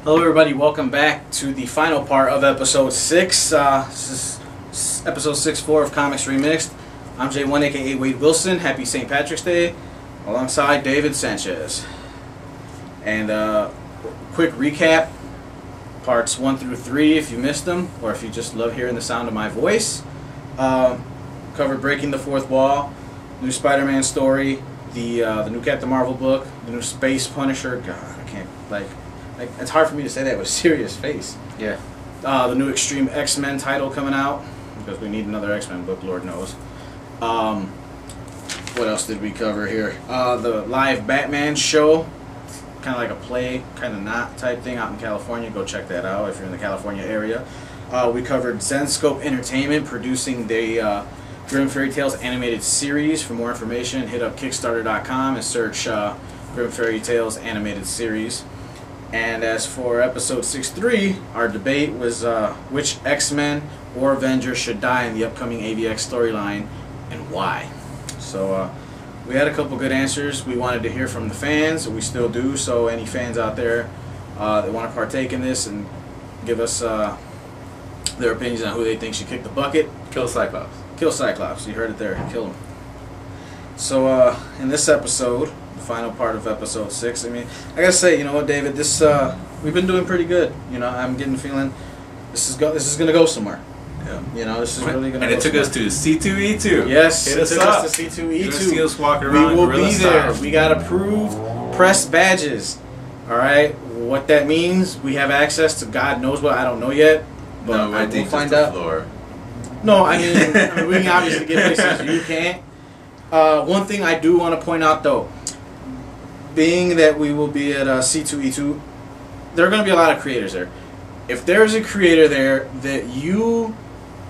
Hello everybody, welcome back to the final part of episode 6. This is episode 6-4 of Comics Remixed. I'm J1 aka Wade Wilson. Happy St. Patrick's Day alongside David Sanchez. And quick recap, parts 1 through 3 if you missed them, or if you just love hearing the sound of my voice. Covered Breaking the Fourth Wall, new Spider-Man story, the new Captain Marvel book, the new Space Punisher. God, I can't, like it's hard for me to say that with a serious face. Yeah. The new Extreme X-Men title coming out, because we need another X-Men book, Lord knows. What else did we cover here? The live Batman show, kind of like a play, kind of not type thing out in California. Go check that out if you're in the California area. We covered Zenscope Entertainment producing the Grimm Fairy Tales animated series. For more information, hit up Kickstarter.com and search Grimm Fairy Tales animated series. And as for episode 6-3, our debate was which X-Men or Avengers should die in the upcoming AVX storyline and why. So we had a couple good answers. We wanted to hear from the fans, and we still do. So any fans out there that want to partake in this and give us their opinions on who they think should kick the bucket. Kill Cyclops. Kill Cyclops. You heard it there. Kill him. So in this episode, the final part of episode 6, I mean, I gotta say, you know what, David, this we've been doing pretty good. You know, I'm getting the feeling this is gonna go somewhere. Yeah. You know, this is really gonna. And go it took somewhere. us to C2E2. Yes, Hit it us took up. us to C2E2. You're gonna see us walking around. We will gorilla be there. style. We got approved press badges. All right, what that means? We have access to God knows what. I don't know yet, but No, I think will find just the out. floor. No, I mean we can obviously get places you can't. One thing I do want to point out though, being that we will be at C2E2, there are going to be a lot of creators there. If there's a creator there that you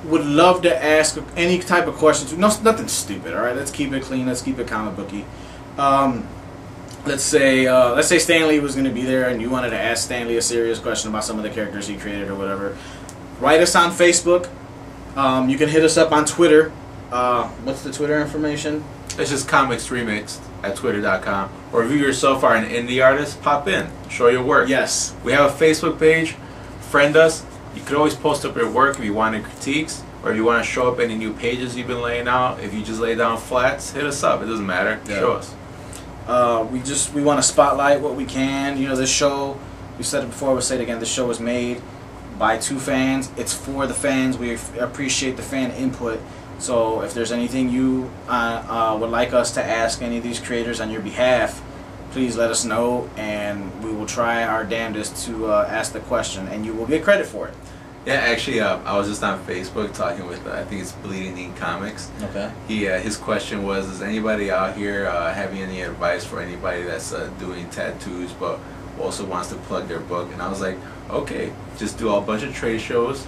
would love to ask any type of question to, nothing stupid, all right? Let's keep it clean. Let's keep it comic booky. Let's say Stan Lee was going to be there and you wanted to ask Stan Lee a serious question about some of the characters he created or whatever. Write us on Facebook. You can hit us up on Twitter. What's the Twitter information? It's just Comics Remixed at Twitter.com. Or if you yourself are an indie artist, pop in. Show your work. Yes. We have a Facebook page. Friend us. You could always post up your work if you want any critiques. Or if you want to show up any new pages you've been laying out. If you just lay down flats, hit us up. It doesn't matter. Yeah. Show us. We want to spotlight what we can. You know, this show, we said it before, we'll say it again, this show was made by 2 fans. It's for the fans. We appreciate the fan input. So if there's anything you would like us to ask any of these creators on your behalf, please let us know, and we will try our damnedest to ask the question, and you will get credit for it. Yeah, actually, I was just on Facebook talking with, I think it's Bleeding Ink Comics. Okay. His question was, is anybody out here having any advice for anybody that's doing tattoos but also wants to plug their book? And I was like, okay, just do a bunch of trade shows,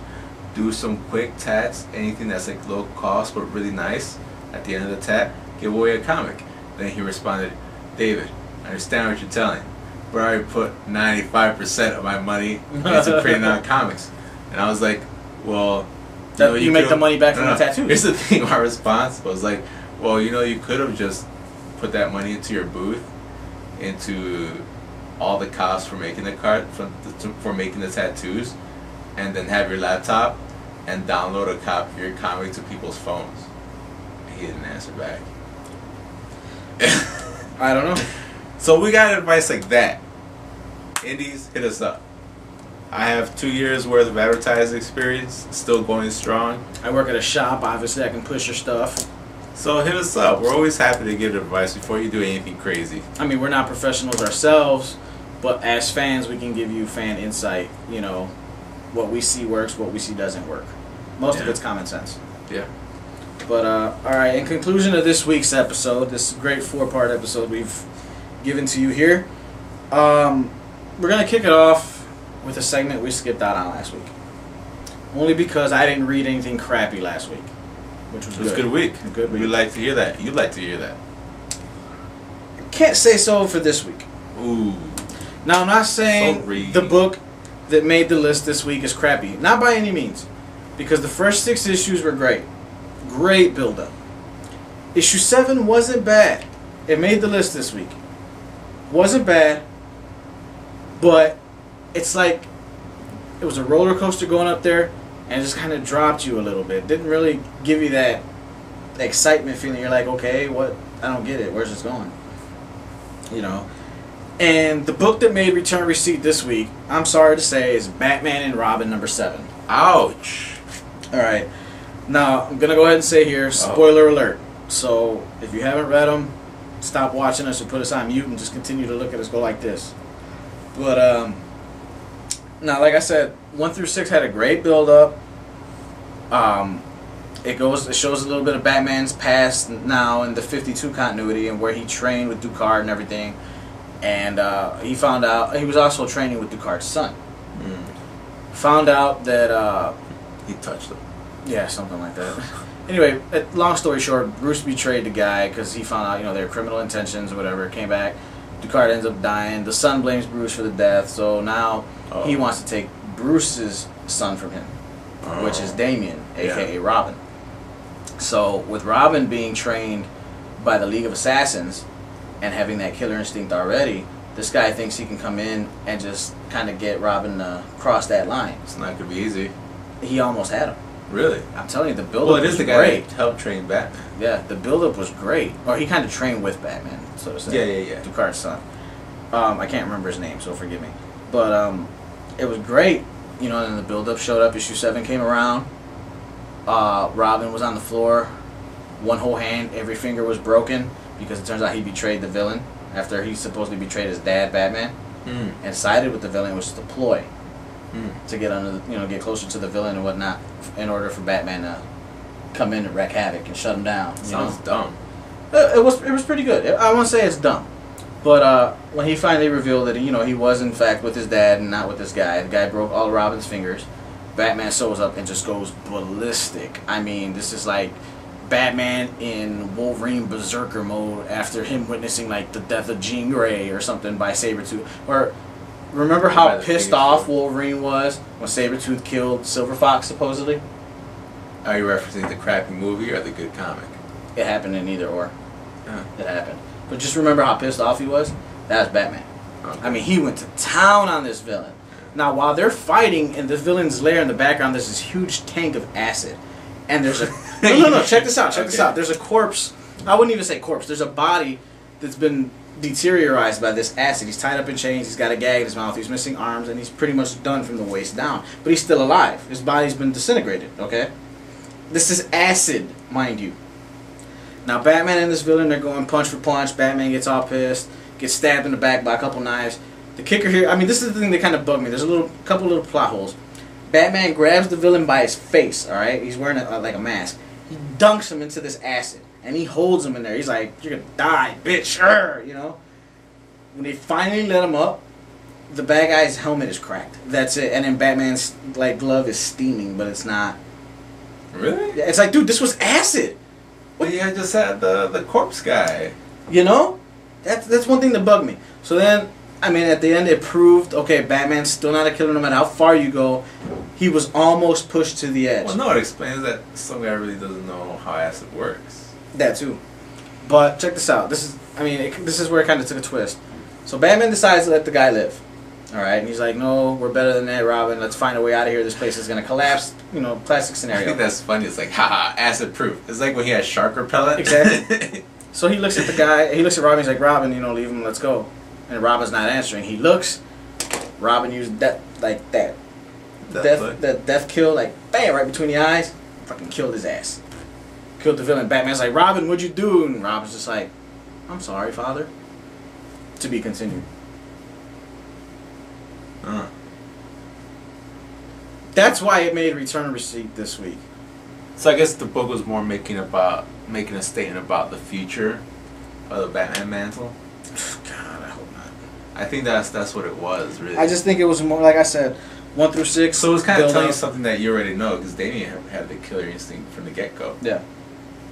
do some quick tats, anything that's like low cost but really nice. At the end of the tat, give away a comic. Then he responded, David, I understand what you're telling, but I already put 95% of my money into printing out comics. And I was like, well, you make the money back from the tattoos. Here's the thing, my response was like, well, you could have just put that money into your booth, into all the costs for making the for making the tattoos, and then have your laptop and download a copy of your comic to people's phones. He didn't answer back. I don't know. So we got advice like that. Indies, hit us up. I have 2 years worth of advertising experience, still going strong. I work at a shop, obviously I can push your stuff. So hit us up. We're always happy to give advice before you do anything crazy. I mean, we're not professionals ourselves, but as fans we can give you fan insight, you know, what we see works, what we see doesn't work. Most of it's common sense. Yeah. But alright, in conclusion of this week's episode, this great 4-part episode we've given to you here, we're going to kick it off with a segment we skipped out on last week. Only because I didn't read anything crappy last week, which was It was good. a good week. A good week. We'd like to hear that. You'd like to hear that. Can't say so for this week. Ooh. Now, I'm not saying the book that made the list this week is crappy. Not by any means. Because the first 6 issues were great. Great build-up. Issue 7 wasn't bad. It made the list this week. Wasn't bad, but it's like it was a roller coaster going up there, and it just kind of dropped you a little bit. Didn't really give you that excitement feeling. You're like, okay, what? I don't get it. Where's this going? You know. And the book that made return receipt this week, I'm sorry to say, is Batman and Robin #7. Ouch. All right. Now I'm gonna go ahead and say here, spoiler alert. So if you haven't read them, stop watching us or put us on mute and just continue to look at us go like this. But now, like I said, 1 through 6 had a great build up. It shows a little bit of Batman's past now in the 52 continuity and where he trained with Ducard and everything. And he found out he was also training with Ducard's son. Found out that he touched him. Yeah, something like that. Anyway, long story short, Bruce betrayed the guy because he found out, their criminal intentions or whatever. Came back, Ducard ends up dying. The son blames Bruce for the death, so now he wants to take Bruce's son from him, which is Damian, aka Robin. So with Robin being trained by the League of Assassins and having that killer instinct already, this guy thinks he can come in and just kind of get Robin to cross that line. It's not gonna be easy. He almost had him. Really? I'm telling you, the build-up was great. Well, it is the guy that helped train Batman. Yeah, the build-up was great. Or he kind of trained with Batman, so to say. Yeah. Ducard's son. I can't remember his name, so forgive me. But it was great. And then the build-up showed up. Issue 7 came around. Robin was on the floor. One whole hand, every finger was broken because it turns out he betrayed the villain after he supposedly betrayed his dad, Batman, and sided with the villain, which is the ploy. To get under, get closer to the villain and whatnot, in order for Batman to come in and wreak havoc and shut him down. Sounds dumb. It was pretty good. I won't say it's dumb, but when he finally revealed that he was in fact with his dad and not with this guy, the guy broke all of Robin's fingers. Batman shows up and just goes ballistic. I mean, this is like Batman in Wolverine Berserker mode after him witnessing like the death of Jean Grey or something by Sabretooth. Or remember how pissed off Wolverine was when Sabretooth killed Silver Fox, supposedly? Are you referencing the crappy movie or the good comic? It happened in either or. It happened. But just remember how pissed off he was? That was Batman. Okay. I mean, he went to town on this villain. Now, while they're fighting in the villain's lair in the background, there's this huge tank of acid. And there's a... No, check this out, this out. There's a corpse. I wouldn't even say corpse. There's a body that's been deteriorized by this acid. He's tied up in chains, he's got a gag in his mouth, he's missing arms, and he's pretty much done from the waist down. But he's still alive. His body's been disintegrated, okay? This is acid, mind you. Now, Batman and this villain, they're going punch for punch. Batman gets all pissed, gets stabbed in the back by a couple knives. The kicker here, I mean, this is the thing that kind of bugged me. There's a couple little plot holes. Batman grabs the villain by his face, alright? He's wearing like a mask. He dunks him into this acid. And he holds him in there. He's like, you're gonna die, bitch, When they finally let him up, the bad guy's helmet is cracked. That's it. And then Batman's like glove is steaming, but it's not. Really? It's like, dude, this was acid. Well, you just had the corpse guy. That's one thing that bugged me. So then, I mean, at the end it proved, okay, Batman's still not a killer no matter how far you go. He was almost pushed to the edge. Well, no, it explains that some guy really doesn't know how acid works. That too. But check this out. This is where it kind of took a twist. So Batman decides to let the guy live. Alright, and he's like, no, we're better than that, Robin. Let's find a way out of here. This place is going to collapse. Classic scenario. I think that's funny. It's like, haha, acid proof. It's like when he has shark repellent. Exactly. So he looks at the guy, he looks at Robin, he's like, Robin, leave him, let's go. And Robin's not answering. He looks, Robin used that, like that. Death kill, like, bam, right between the eyes. Fucking killed his ass. Killed the villain. Batman's like, Robin, what'd you do? And Robin's just like, I'm sorry, father. To be continued. That's why it made return receipt this week. So I guess the book was more making a statement about the future of the Batman mantle. God, I hope not. I think that's what it was, really. I just think it was more, like I said, 1 through 6. So it was kind of telling you something that you already know, because Damian had the killer instinct from the get-go. Yeah.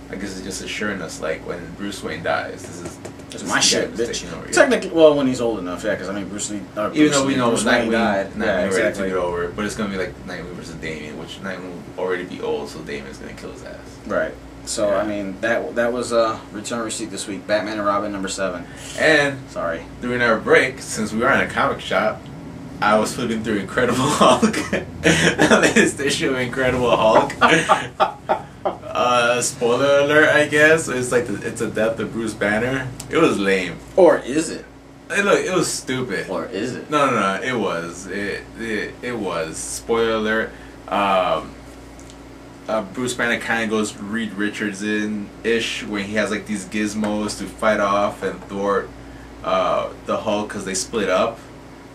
I guess it's just assuring us, like, when Bruce Wayne dies, this is my shit, bitch. Technically, well, when he's old enough, yeah, because Bruce Lee... Even though we know Bruce Wayne died. Nightwing already took it over, but it's going to be like Nightwing versus Damian, which Nightwing will already be old, so Damian's going to kill his ass. Right. So, yeah. That was return receipt this week. Batman and Robin #7. And sorry, during our break, since we are in a comic shop, I was flipping through Incredible Hulk. The latest issue of Incredible Hulk. Spoiler alert, I guess. It's like it's a death of Bruce Banner. It was lame. Or is it? It was stupid. Or is it? No, it was. It was. Spoiler alert. Bruce Banner kind of goes Reed Richards-ish when he has like these gizmos to fight off and thwart the Hulk because they split up.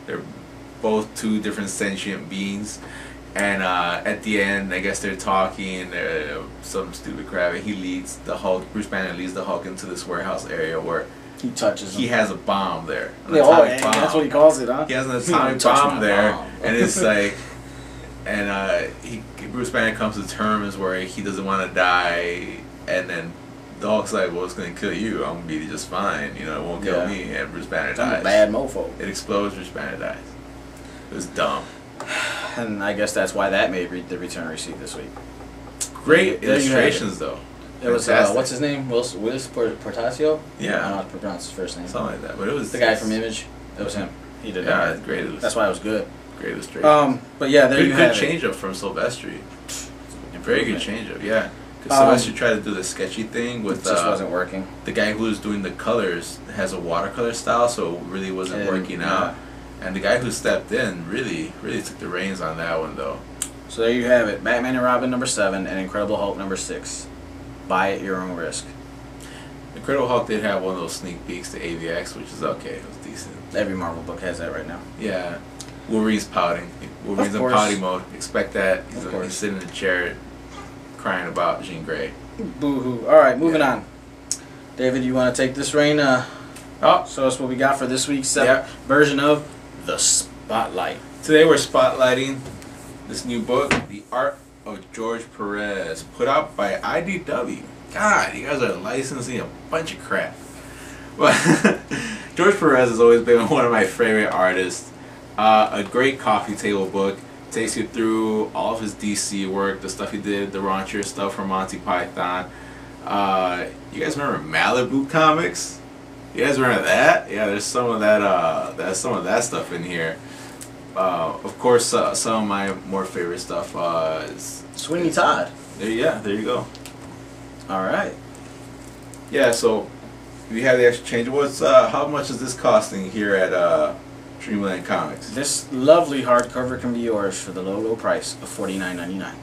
They're both two different sentient beings. And at the end, I guess they're talking, some stupid crap, and he leads the Hulk, Bruce Banner leads the Hulk into this warehouse area where he touches him. He has a bomb there. Bomb. That's what he calls it, huh? He has an atomic bomb there, and it's like, and Bruce Banner comes to terms where he doesn't want to die, and then the Hulk's like, well, it's going to kill you, I'm going to be just fine, you know, it won't kill me, and Bruce Banner dies. I'm a bad mofo. It explodes, Bruce Banner dies. It was dumb. And I guess that's why that made the return receipt this week. Great illustrations, though. It was, what's his name? Willis Portacio? Yeah. I don't know how to pronounce his first name. Something like that. But it was the guy from Image. It was him. He did that. Yeah, great. That's why it was good. Great illustration. But yeah, there you have it. Good change up from Silvestri. Very good change up, yeah. Because Silvestri tried to do the sketchy thing with. It just wasn't working. The guy who was doing the colors has a watercolor style, so it really wasn't working out. And the guy who stepped in really took the reins on that one, though. So there you have it. Batman and Robin #7 and Incredible Hulk #6. Buy at your own risk. Incredible Hulk did have one of those sneak peeks to AVX, which is okay. It was decent. Every Marvel book has that right now. Yeah. Wolverine's pouting. Wolverine's in pouty mode. Expect that. He's sitting in the chair crying about Jean Grey. Boo-hoo. Alright, moving on. David, you want to take this reign? Show us what we got for this week's version of The Spotlight. Today we're spotlighting this new book, The Art of George Perez, put out by IDW. God, you guys are licensing a bunch of crap. But George Perez has always been one of my favorite artists. A great coffee table book. Takes you through all of his DC work, the stuff he did, the raunchier stuff from Monty Python. You guys remember Malibu Comics? You guys remember that? Yeah, there's some of that stuff in here. Of course, some of my more favorite stuff is Sweeney Todd. There you go. All right. Yeah, so we have the extra change. How much is this costing here at Dreamland Comics? This lovely hardcover can be yours for the low price of $49.99.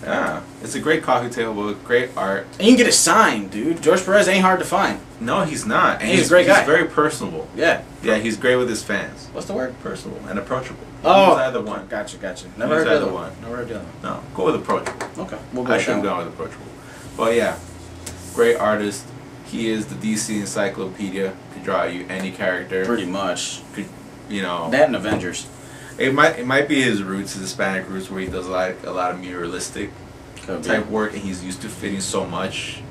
Yeah, it's a great coffee table book, great art. And you can get it signed, dude. George Perez ain't hard to find. No, he's not. And he's a great guy. He's very personable. Yeah. Yeah, he's great with his fans. What's the word? Personable and approachable. Oh, he's either one. Gotcha. Never heard the other one. Never heard the other one. No, go with approachable. Okay, I should have gone with approachable. But yeah, great artist. He is the DC encyclopedia. Could draw you any character. Pretty much. Could, you know. That and Avengers. It might be his roots, his Hispanic roots, where he does a lot of muralistic type work, and he's used to fitting so much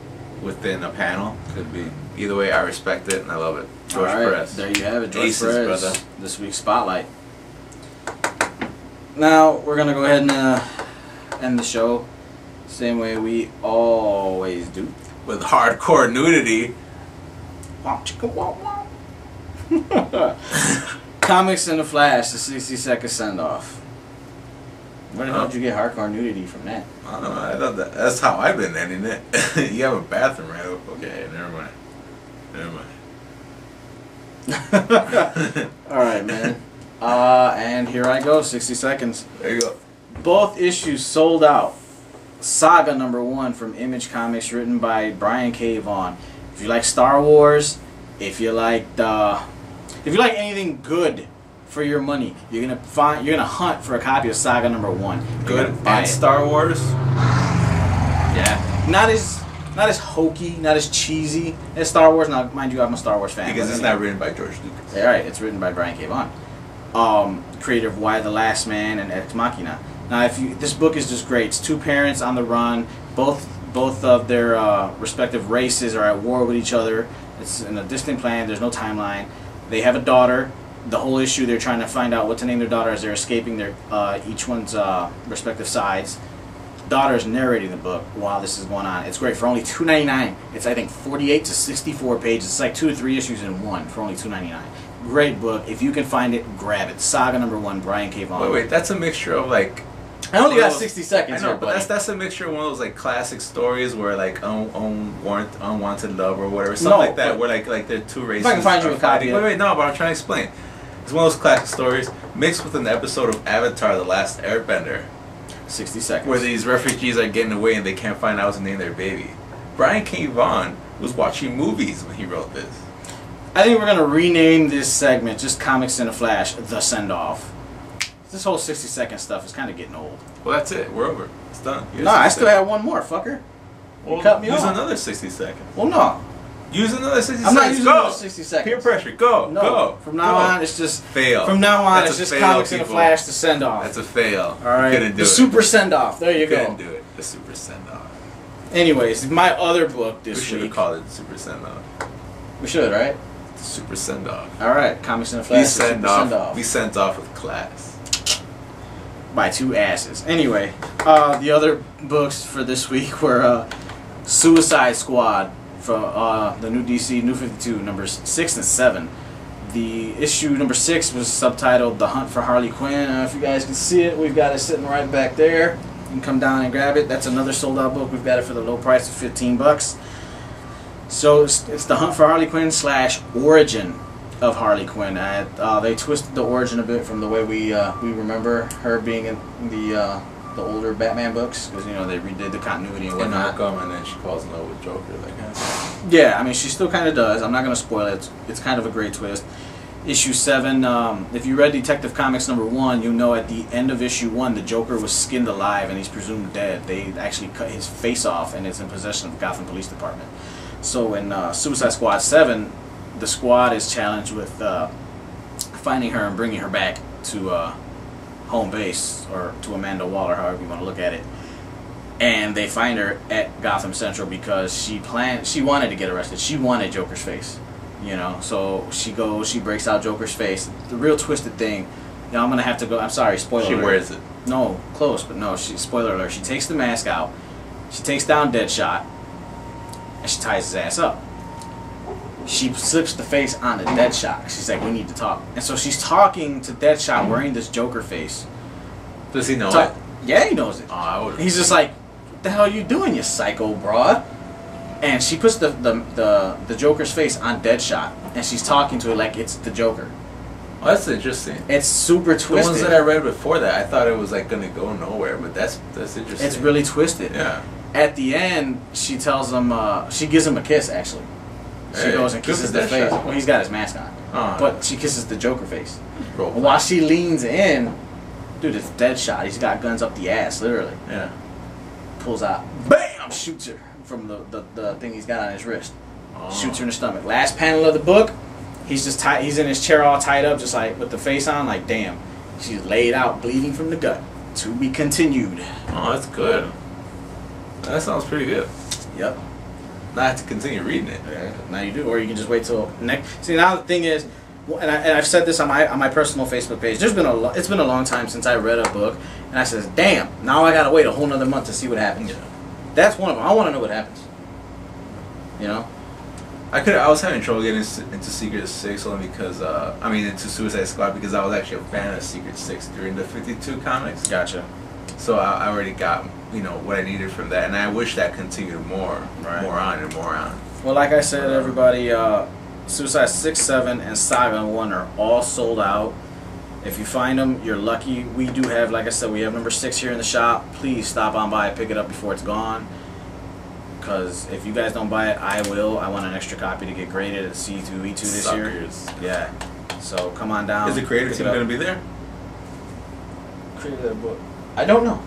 within a panel. Could be. Either way, I respect it and I love it. George Perez. There you have it, George Aces, Perez. brother. This week's Spotlight. Now we're gonna go ahead and end the show same way we always do, with hardcore nudity. Comics in the Flash, the 60-second send-off. Where the hell did you get hardcore nudity from that? I don't know. I thought that's how I've been ending it. You have a bathroom, right? Okay, never mind. Alright, man. And here I go, 60 seconds. There you go. Both issues sold out. Saga #1 from Image Comics, written by Brian K. Vaughan. If you like Star Wars, if you like anything good for your money, you're gonna hunt for a copy of Saga #1. Good and Star Wars. Yeah. Not as hokey, not as cheesy as Star Wars. Now, mind you, I'm a Star Wars fan. Because it's not written by George Lucas. Yeah, right. It's written by Brian K. Vaughan, creator of Why the Last Man and Ex Machina. Now, this book is just great. It's two parents on the run. Both of their respective races are at war with each other. It's in a distant planet. There's no timeline. They have a daughter. The whole issue, they're trying to find out what to name their daughter as they're escaping their each one's respective sides. Daughter is narrating the book while this is going on. It's great for only $2.99. It's, I think, 48 to 64 pages. It's like 2 or 3 issues in one for only $2.99. Great book. If you can find it, grab it. Saga #1, Brian K. Vaughan. Wait, that's a mixture of like. I only got 60 seconds. I know, here, but that's a mixture of one of those like classic stories where like unwanted love or whatever, something like that, where like they're two races. If I can find you a copy. Wait, no, but I'm trying to explain. It's one of those classic stories mixed with an episode of Avatar: The Last Airbender. 60 seconds. Where these refugees are getting away and they can't find out to name their baby. Brian K. Vaughan was watching movies when he wrote this. I think we're gonna rename this segment just Comics in a Flash, The Send Off. This whole 60-second stuff is kind of getting old. Well, that's it. We're over. It's done. No, I still have one more, fucker. Well, you cut me use off. Another 60 seconds. Well, no. Use another 60 seconds. I'm not using go. another 60 seconds. Peer pressure. Go. No. Go. From now on, it's just fail. From now on, That's it's just fail, Comics in a people. Flash, The Send Off. That's a fail. All right. Couldn't do the it. Super Send Off. There you Couldn't go. do it. The Super Send Off. Anyways, my other book this We should week. have called it Super Send Off. We should, right? The Super Send Off. All right. Comics in a Flash. We The send Super off. Send Off. We sent off with class. By two asses. Anyway, the other books for this week were Suicide Squad from the new DC New 52 numbers 6 and 7. The issue number 6 was subtitled The Hunt for Harley Quinn. If you guys can see it, we've got it sitting right back there. You can come down and grab it. That's another sold out book. We've got it for the low price of 15 bucks. So it's The Hunt for Harley Quinn / Origin of Harley Quinn. They twisted the origin a bit from the way we remember her being in the older Batman books, because you know they redid the continuity and whatnot. And then she falls in love with Joker. Yeah, I mean she still kind of does. I'm not going to spoil it. It's kind of a great twist. Issue 7. If you read Detective Comics #1, you know at the end of issue 1 the Joker was skinned alive and he's presumed dead. They actually cut his face off and it's in possession of the Gotham Police Department. So in Suicide Squad 7. The squad is challenged with finding her and bringing her back to home base, or to Amanda Waller, however you want to look at it. And they find her at Gotham Central because she wanted to get arrested. She wanted Joker's face, you know. So she breaks out Joker's face. The real twisted thing. You know, I'm gonna have to go. I'm sorry, spoiler alert. She wears it. No, close, but no. Spoiler alert. She takes the mask out. She takes down Deadshot, and she ties his ass up. She slips the face on the Deadshot. She's like, we need to talk. And so she's talking to Deadshot wearing this Joker face. Does he know it? Yeah, he knows it. Oh, I would. He's just like, what the hell are you doing, you psycho broad? And she puts the Joker's face on Deadshot, and she's talking to it like it's the Joker. Oh, that's interesting. It's super twisted. The ones that I read before that, I thought it was like gonna go nowhere, but that's interesting. It's really twisted. Yeah. At the end, she tells him, she gives him a kiss, actually. She goes and kisses the face. Well, he's got his mask on. Oh, but she kisses the Joker face. And while she leans in, dude, it's Deadshot. He's got guns up the ass, literally. Yeah. Pulls out, BAM! Shoots her from the thing he's got on his wrist. Oh. Shoots her in the stomach. Last panel of the book, he's just he's in his chair all tied up, just like with the face on, like damn. She's laid out, bleeding from the gut. To be continued. Oh, that's good. That sounds pretty good. Yep. Now I have to continue reading it. Yeah, now you do, or you can just wait till next. See, now the thing is, and I've said this on my personal Facebook page. It's been a long time since I read a book, and I says, damn, now I gotta wait a whole nother month to see what happens. Yeah. That's one of them. I want to know what happens. You know. I was having trouble getting into Secret 6 only because into Suicide Squad, because I was actually a fan of Secret 6 during the 52 comics. Gotcha. So I already got what I needed from that, and I wish that continued more on. Well, like I said, everybody, Suicide 6, 7, and Saga 1 are all sold out. If you find them, you're lucky. We do have, like I said, we have number 6 here in the shop. Please stop on by and pick it up before it's gone. Because if you guys don't buy it, I will. I want an extra copy to get graded at C2E2 this year. Yeah. So come on down. Is the creator team going to be there? Creator that book. I don't know.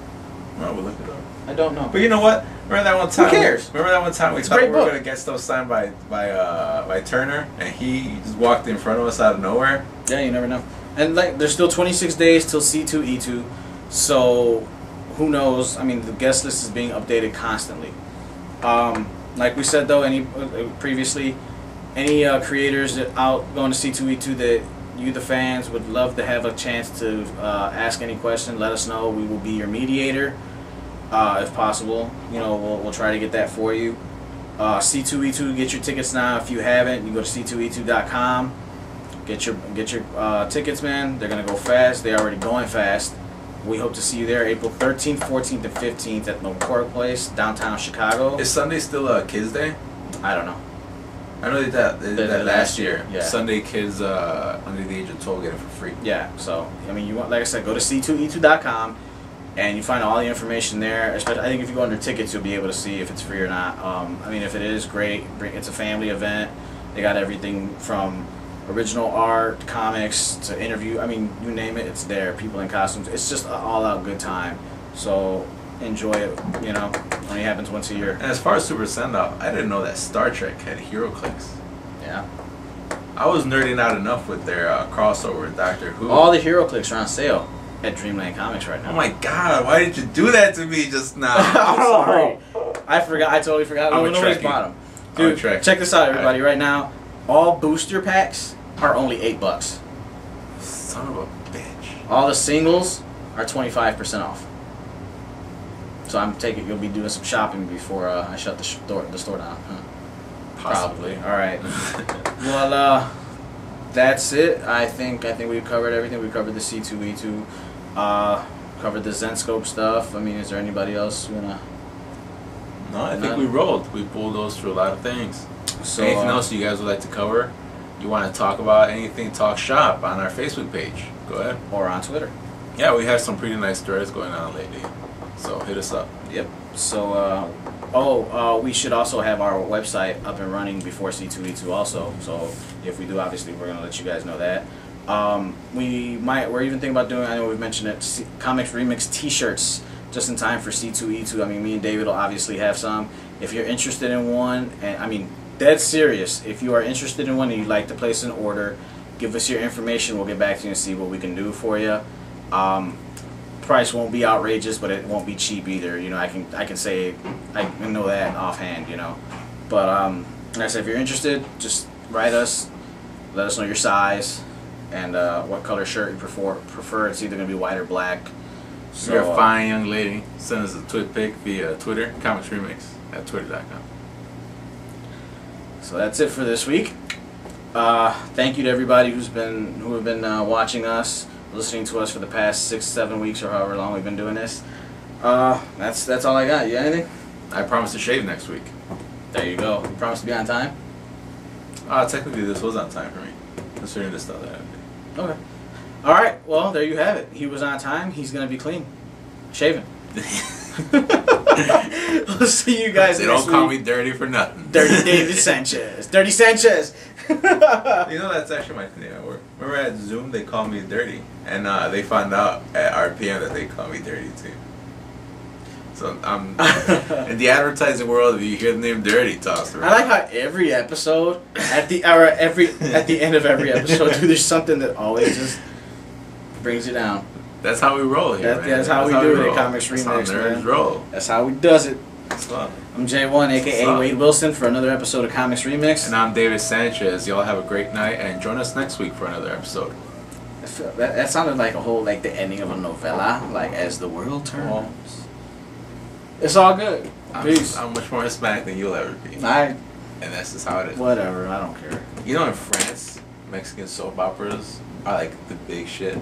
Well, we'll look it up. I don't know. But you know what? Remember that one time? Who cares? Remember that one time we thought we were book. going to get stuff signed by Turner, and he just walked in front of us out of nowhere? Yeah, you never know. And like, there's still 26 days till C2E2, so who knows? I mean, the guest list is being updated constantly. Like we said though, previously, any creators that out going to C2E2 that you, the fans, would love to have a chance to ask any question, let us know. We will be your mediator, if possible. You know, we'll try to get that for you. C2E2, get your tickets now. If you haven't, you go to c2e2.com. Get your tickets, man. They're gonna go fast. They're already going fast. We hope to see you there April 13th, 14th, and 15th at McCord Place, downtown Chicago. Is Sunday still Kids Day? I don't know. I know they did that last year. Yeah. Sunday, kids under the age of 12 get it for free. Yeah. So I mean, you want, like I said, go to c2e2.com and you find all the information there. Especially, I think if you go under tickets, you'll be able to see if it's free or not. I mean, if it is, great. It's a family event. They got everything from original art, comics, to interview. I mean, you name it, it's there. People in costumes. It's just an all-out good time. So enjoy it. You know, only happens once a year. And as far as Super Send-Off, I didn't know that Star Trek had hero clicks. Yeah. I was nerding out enough with their crossover with Doctor Who. All the hero clicks are on sale at Dreamland Comics right now. Oh my God! Why did you do that to me just now? I'm sorry. I forgot. I totally forgot. Nobody's bought them. Dude, check this out, everybody. Right now, all booster packs are only $8. Son of a bitch. All the singles are 25% off. So I'm taking you'll be doing some shopping before I shut the store down. Huh? Possibly. All right. Well, that's it. I think we've covered everything. We covered the C2E2, covered the Zenscope stuff. I mean, is there anybody else you wanna? No, I think we rolled. We pulled those through a lot of things. So, anything else you guys would like to cover? You want to talk about anything? Talk shop on our Facebook page. Go ahead. Or on Twitter. Yeah, we have some pretty nice threads going on lately. So hit us up. Yep. So, we should also have our website up and running before C2E2 also. So if we do, obviously, we're going to let you guys know that. We're even thinking about doing, I know we've mentioned it, Comics ReMIXed t-shirts just in time for C2E2. I mean, me and David will obviously have some. If you're interested in one, and I mean, dead serious, if you are interested in one and you'd like to place an order, give us your information. We'll get back to you and see what we can do for you. Price won't be outrageous, but it won't be cheap either. You know, I can say I know that offhand. You know, but like I said, if you're interested, just write us, let us know your size and what color shirt you prefer. It's either gonna be white or black. So, you're a fine young lady. Send us a twit pic via Twitter, Comics ReMIXed at twitter.com. So that's it for this week. Thank you to everybody who have been watching us, listening to us for the past 6-7 weeks or however long we've been doing this. That's all I got. You got anything? I promise to shave next week. There you go. You promise to be on time? Technically this was on time for me, considering the stuff that I did. Okay. All right. Well, there you have it. He was on time. He's gonna be clean, shaven. We'll see you guys They next don't call week. me dirty for nothing. Dirty David Sanchez. Dirty Sanchez. You know, that's actually my name at work. Remember at Zoom they called me dirty, and they found out at RPM that they call me dirty too. So I'm in the advertising world. If you hear the name dirty tossed around. I like how every episode at the end of every episode, dude, there's something that always just brings you down. That's how we roll here, man. That's how we do it at Comics That's ReMIXed, how nerds man. roll. That's how we does it. That's fun. I'm J1, aka Wade Wilson, for another episode of Comics ReMIXed. And I'm David Sanchez. Y'all have a great night, and join us next week for another episode. That sounded like a whole, like the ending of a novella, like As the World Turns. It's all good. Peace. I'm much more Hispanic than you'll ever be. And that's just how it is. whatever, I don't care. You know, in France, Mexican soap operas are like the big shit.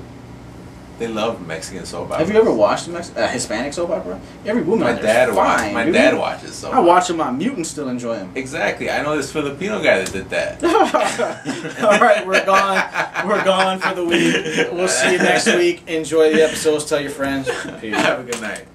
They love Mexican soap operas. Have you ever watched a Hispanic soap opera? Every woman My out there is fine, my dude. dad watches soap I watch them on mute and still enjoy them. Exactly. I know this Filipino guy that did that. All right, we're gone. We're gone for the week. We'll see you next week. Enjoy the episodes. Tell your friends. Peace. Have a good night.